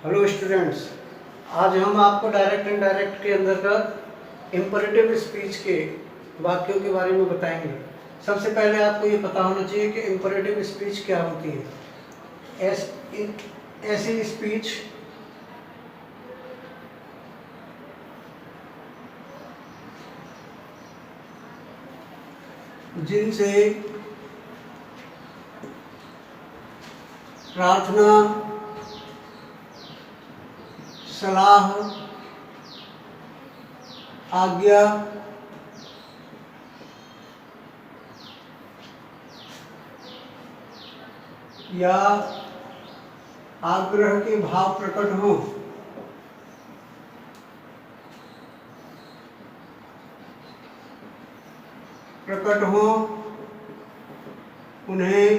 Hello students, आज हम आपको डायरेक्ट इनडायरेक्ट के अंतर्गत इम्परेटिव स्पीच के वाक्यों के बारे में बताएंगे। सबसे पहले आपको ये पता होना चाहिए कि इम्परेटिव स्पीच क्या होती है। ऐसी स्पीच जिनसे प्रार्थना, सलाह, आज्ञा, या आग्रह के भाव प्रकट हो उन्हें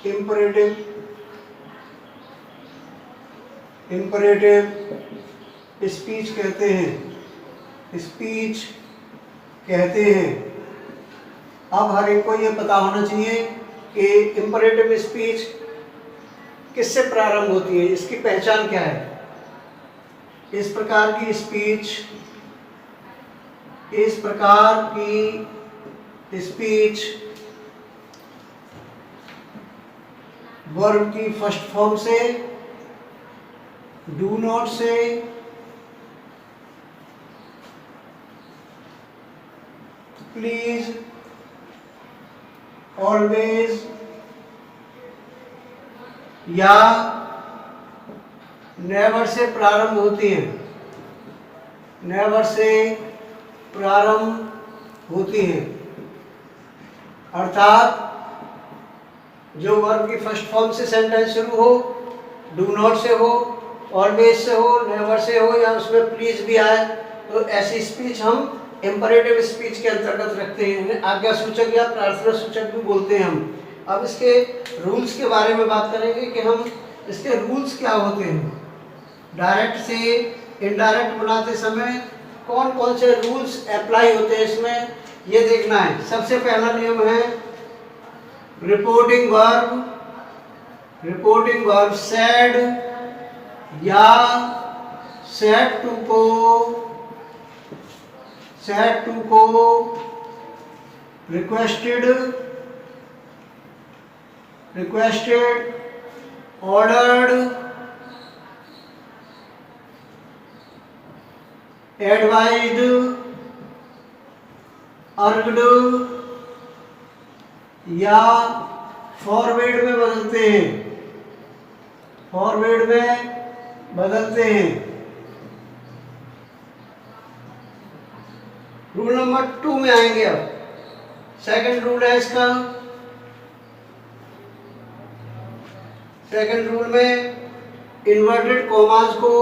इम्परेटिव स्पीच कहते हैं। अब हर एक को ये पता होना चाहिए कि इम्परेटिव स्पीच किससे प्रारंभ होती है, इसकी पहचान क्या है। इस प्रकार की स्पीच वर्ब की फर्स्ट फॉर्म से, डू नॉट से, प्लीज, ऑलवेज या नेवर से प्रारंभ होती हैं। अर्थात जो वर्ब की फर्स्ट फॉर्म से सेंटेंस शुरू हो, डू नॉट से हो, ऑलवेज से हो, नेवर से हो, या उसमें प्लीज भी आए, तो ऐसी स्पीच हम इम्परेटिव स्पीच के अंतर्गत रखते हैं। इन्हें आज्ञा सूचक या प्रार्थना सूचक भी बोलते हैं हम। अब इसके रूल्स के बारे में बात करेंगे कि हम इसके रूल्स क्या होते हैं। डायरेक्ट से इनडायरेक्ट बनाते समय कौन कौन से रूल्स अप्लाई होते हैं इसमें, ये देखना है। सबसे पहला नियम है रिपोर्टिंग वर्ब सेड या सेड टू को रिक्वेस्टेड, ऑर्डर्ड, एडवाइज्ड, अर्गड या फॉरवर्ड में बदलते हैं। रूल नंबर 2 में आएंगे। अब सेकंड रूल है इसका। सेकंड रूल में इन्वर्टेड कॉमास को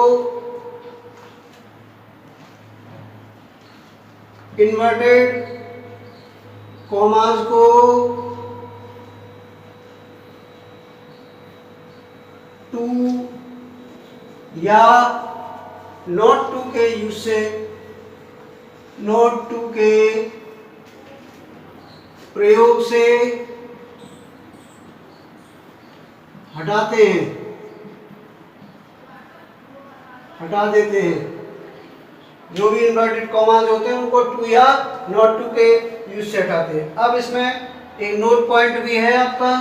टू या नॉट टू के यूज से, नॉट टू के प्रयोग से हटा देते हैं। जो भी इन्वर्टेड कॉमास होते हैं उनको टू या नॉट टू के यूज से हटाते हैं। अब इसमें एक नोट पॉइंट भी है आपका।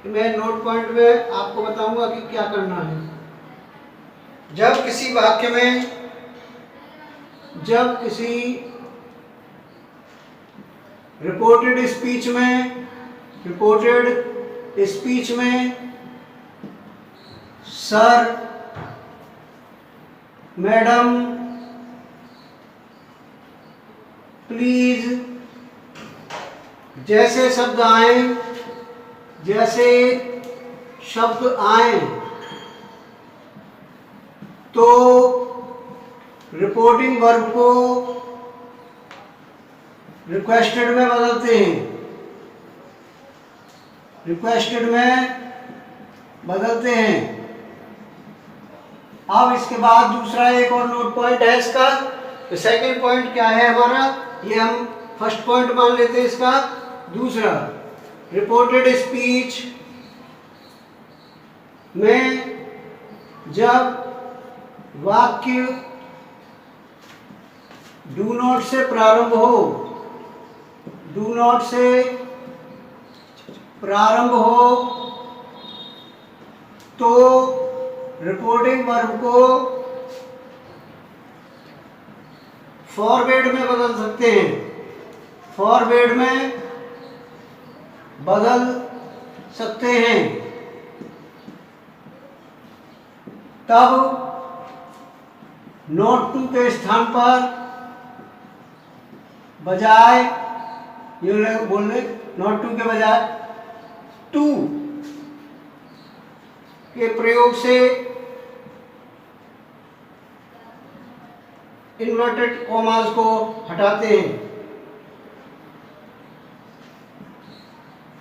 मैं नोट पॉइंट में आपको बताऊंगा कि क्या करना है। जब किसी वाक्य में, जब किसी रिपोर्टेड स्पीच में सर, मैडम, प्लीज जैसे शब्द आए तो रिपोर्टिंग वर्ब को रिक्वेस्टेड में बदलते हैं। अब इसके बाद दूसरा एक और नोट पॉइंट है इसका। तो सेकंड पॉइंट क्या है हमारा, ये हम फर्स्ट पॉइंट मान लेते हैं इसका। दूसरा, रिपोर्टेड स्पीच में जब वाक्य डू नॉट से प्रारंभ हो, डू नॉट से प्रारंभ हो तो रिपोर्टिंग वर्ब को फॉरवर्ड में बदल सकते हैं, फॉरवर्ड में बदल सकते हैं। तब नॉट टू के स्थान पर बजाय ये बोलने नॉट टू के बजाय टू के प्रयोग से इन्वर्टेड कॉमास को हटाते हैं।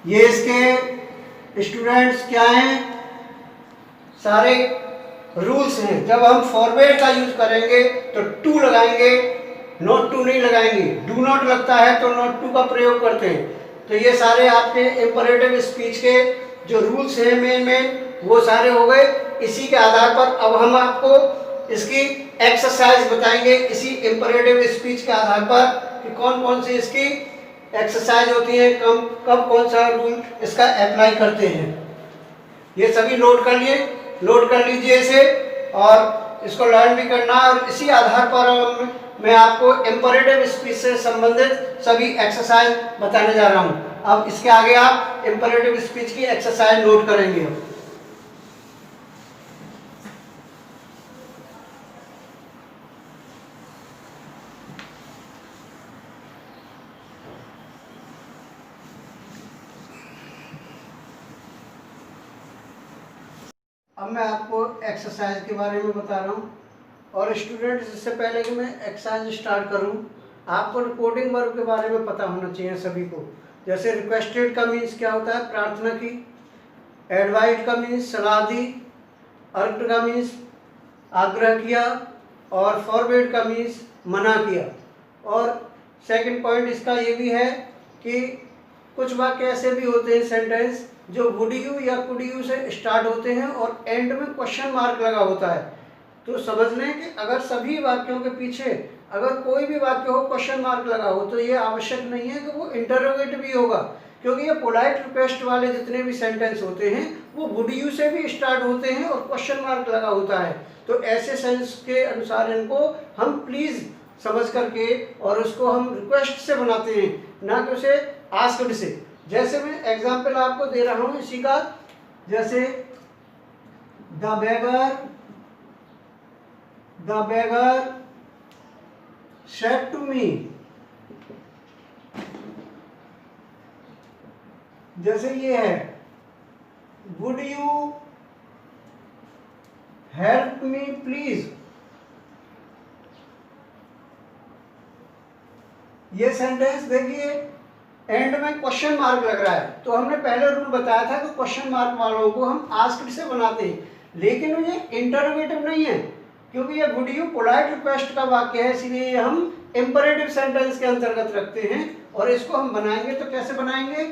ये इसके स्टूडेंट्स क्या हैं, सारे रूल्स हैं। जब हम फॉरवर्ड का यूज करेंगे तो टू लगाएंगे, नॉट टू नहीं लगाएंगे। डू नॉट लगता है तो नॉट टू का प्रयोग करते हैं। तो ये सारे आपके इंपरेटिव स्पीच के जो रूल्स हैं मेन वो सारे हो गए। इसी के आधार पर अब हम आपको इसकी एक्सरसाइज बताएंगे, इसी इंपरेटिव स्पीच के आधार पर कि कौन कौन सी इसकी एक्सरसाइज होती है, कब कौन सा रूल इसका अप्लाई करते हैं। ये सभी नोट कर लीजिए इसे और इसको लर्न भी करना है। और इसी आधार पर मैं आपको इंपरेटिव स्पीच से संबंधित सभी एक्सरसाइज बताने जा रहा हूँ। अब इसके आगे आप इंपरेटिव स्पीच की एक्सरसाइज नोट करेंगे। अब मैं आपको एक्सरसाइज के बारे में बता रहा हूँ। और स्टूडेंट्स, इससे पहले कि मैं एक्सरसाइज स्टार्ट करूँ, आपको रिपोर्टिंग वर्ब के बारे में पता होना चाहिए सभी को। जैसे रिक्वेस्टेड का मीन्स क्या होता है, प्रार्थना की। एडवाइड का मीन्स सलाह दी। अर्क्ड का मीन्स आग्रह किया। और फॉरवर्ड का मीन्स मना किया। और सेकंड पॉइंट इसका ये भी है कि कुछ वाक्य ऐसे भी होते हैं सेंटेंस जो वुड यू या कुड यू से स्टार्ट होते हैं और एंड में क्वेश्चन मार्क लगा होता है। तो समझ लें कि अगर सभी वाक्यों के पीछे अगर कोई भी वाक्य हो क्वेश्चन मार्क लगा हो तो ये आवश्यक नहीं है कि वो इंटरोगेटिव भी होगा, क्योंकि ये पोलाइट रिक्वेस्ट वाले जितने भी सेंटेंस होते हैं वो वुड यू से भी स्टार्ट होते हैं और क्वेश्चन मार्क लगा होता है। तो ऐसे सेंस के अनुसार इनको हम प्लीज समझ करके और उसको हम रिक्वेस्ट से बनाते हैं, ना कि उसे आस्क्ड से। जैसे मैं एग्जाम्पल आपको दे रहा हूँ इसी का, जैसे the beggar said to me, जैसे ये है would you help me please। ये सेंटेंस देखिए एंड में क्वेश्चन मार्क लग रहा है, तो हमने पहले रूल बताया था कि क्वेश्चन मार्क वालों को हम आस्क्ड से बनाते हैं, लेकिन ये इंटरोगेटिव नहीं है क्योंकि ये वुड यू पोलाइट रिक्वेस्ट का वाक्य है, इसलिए हम इंपरेटिव सेंटेंस के अंतर्गत रखते हैं। और इसको हम बनाएंगे तो कैसे बनाएंगे,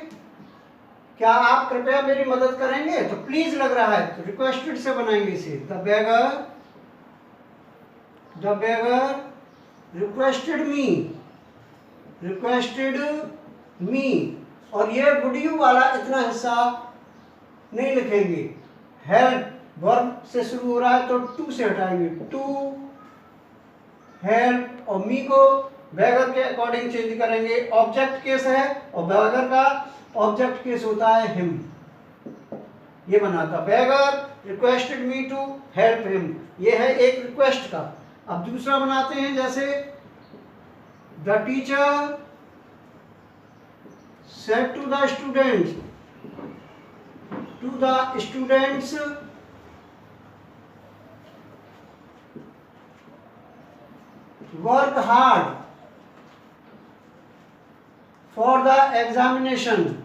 क्या आप कृपया मेरी मदद करेंगे, तो प्लीज लग रहा है तो रिक्वेस्टेड से बनाएंगे इसे। द beggar requested me और ये वुड यू वाला इतना हिस्सा नहीं लिखेंगे। हेल्प वर्ब से शुरू हो रहा है तो टू से हटाएंगे, टू हेल्प। और मी को बैगर के अकॉर्डिंग चेंज करेंगे। ऑब्जेक्ट केस है और बैगर का ऑब्जेक्ट केस होता है हिम। ये बना था beggar requested me to help him, ये है एक रिक्वेस्ट का। अब दूसरा बनाते हैं, जैसे the teacher said to the students work hard for the examination,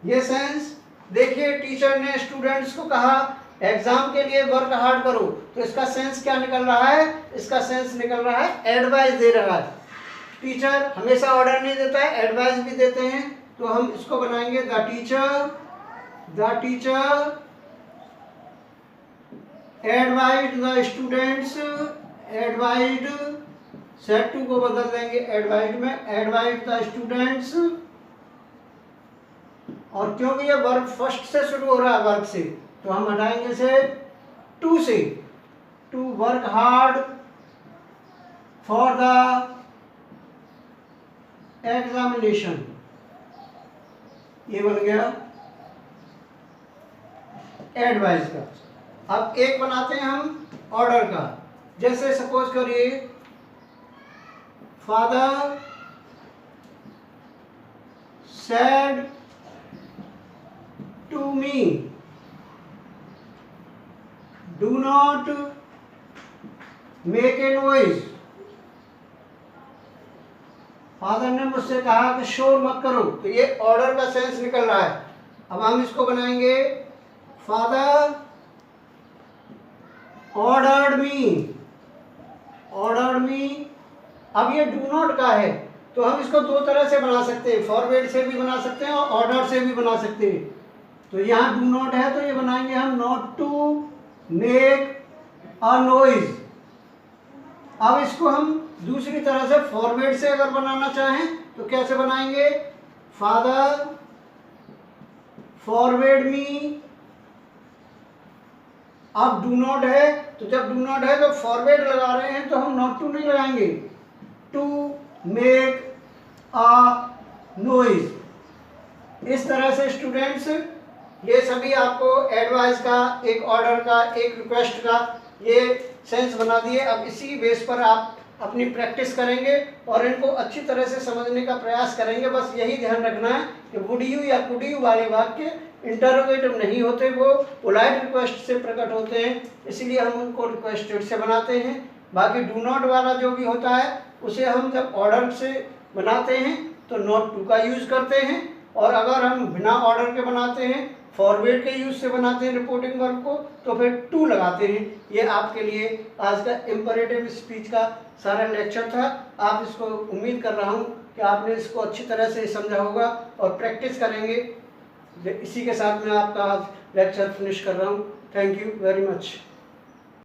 ये सेंस देखिए, टीचर ने स्टूडेंट्स को कहा एग्जाम के लिए वर्क हार्ड करो, तो इसका सेंस क्या निकल रहा है, इसका सेंस निकल रहा है एडवाइस दे रहा है। टीचर हमेशा ऑर्डर नहीं देता है, एडवाइस भी देते हैं। तो हम इसको बनाएंगे the teacher एडवाइड the students, एडवाइड, set to को बदल देंगे एडवाइड में, एडवाइड द स्टूडेंट्स। और क्योंकि ये वर्ब फर्स्ट से शुरू हो रहा है, वर्ब से, तो हम हटाएंगे इसे टू से, to work hard for the examination. ये बन गया एडवाइस का। अब एक बनाते हैं हम ऑर्डर का। जैसे सपोज करिए father said to me do not make a noise. Father ने मुझसे कहा कि शोर मत करो, तो ये ऑर्डर का सेंस निकल रहा है। अब हम इसको बनाएंगे फादर ऑर्डर्ड मी। अब ये डू नॉट का है, तो हम इसको दो तरह से बना सकते हैं, फॉरवर्ड से भी बना सकते हैं और ऑर्डर से भी बना सकते हैं। तो यहाँ डू नॉट है, तो ये बनाएंगे हम not to make a noise. अब इसको हम दूसरी तरह से फॉरवर्ड से अगर बनाना चाहें तो कैसे बनाएंगे, फादर फॉरवर्ड मी। अब डू नॉट है, तो जब डू नॉट है तो फॉरवर्ड लगा रहे हैं, तो हम नॉट टू नहीं लगाएंगे, टू मेक अ नॉइज। इस तरह से स्टूडेंट्स ये सभी आपको एडवाइस का, एक ऑर्डर का, एक रिक्वेस्ट का ये सेंस बना दिए। अब इसी बेस पर आप अपनी प्रैक्टिस करेंगे और इनको अच्छी तरह से समझने का प्रयास करेंगे। बस यही ध्यान रखना है कि वुड यू या कुड यू वाले वाक्य इंटरोगेटिव नहीं होते, वो पोलाइट रिक्वेस्ट से प्रकट होते हैं, इसलिए हम उनको रिक्वेस्टेड से बनाते हैं। बाकी डू नॉट वाला जो भी होता है उसे हम जब ऑर्डर से बनाते हैं तो नॉट टू का यूज़ करते हैं, और अगर हम बिना ऑर्डर के बनाते हैं, फॉरवर्ड के यूज से बनाते हैं रिपोर्टिंग वर्ब को, तो फिर टू लगाते हैं। ये आपके लिए आज का इंपरेटिव स्पीच का सारा लेक्चर था। आप इसको, उम्मीद कर रहा हूँ कि आपने इसको अच्छी तरह से समझा होगा और प्रैक्टिस करेंगे। इसी के साथ मैं आपका आज लेक्चर फिनिश कर रहा हूँ। Thank you very much.